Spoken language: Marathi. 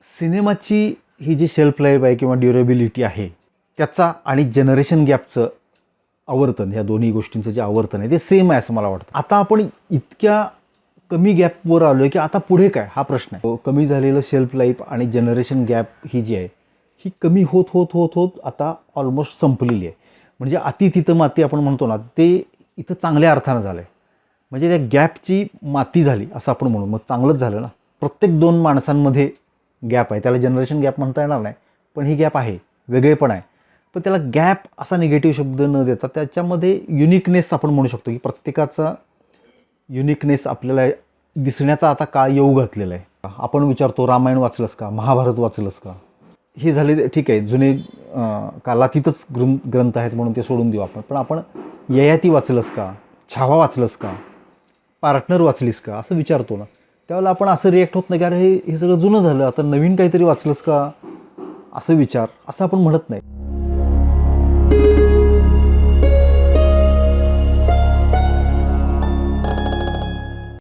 सिनेमाची ही जी शेल्फ लाईफ आहे किंवा ड्युरेबिलिटी आहे त्याचा आणि जनरेशन गॅपचं आवर्तन, ह्या दोन्ही गोष्टींचं जे आवर्तन आहे ते सेम आहे असं मला वाटतं. आता आपण इतक्या कमी गॅपवर आलो आहे की आता पुढे काय हा प्रश्न आहे. कमी झालेलं शेल्फ लाईफ आणि जनरेशन गॅप ही जी आहे ही कमी होत होत होत होत आता ऑलमोस्ट संपलेली आहे. म्हणजे अति तिथं माती आपण म्हणतो ना, ते इथं चांगल्या अर्थानं झालं आहे. म्हणजे त्या गॅपची माती झाली असं आपण म्हणू, मग चांगलंच झालं ना. प्रत्येक दोन माणसांमध्ये गॅप आहे, त्याला जनरेशन गॅप म्हणता येणार नाही, पण ही गॅप आहे, वेगळेपण आहे. पण त्याला गॅप असा निगेटिव्ह शब्द न देता त्याच्यामध्ये युनिकनेस आपण म्हणू शकतो की प्रत्येकाचा युनिकनेस आपल्याला दिसण्याचा आता काळ येऊ घातलेला आहे. आपण विचारतो रामायण वाचलंस का, महाभारत वाचलंस का, हे झाले ठीक आहे, जुने कालातीतच ग्रंथ आहेत म्हणून ते सोडून देऊ आपण. पण आपण ययाती वाचलंस का, छावा वाचलंस का, पार्टनर वाचलीस का असं विचारतो ना, त्यावेळेला आपण असं रिॲक्ट होत नाही की अरे हे सगळं जुनं झालं, आता नवीन काहीतरी वाचलंस का असं विचार, असं आपण म्हणत नाही.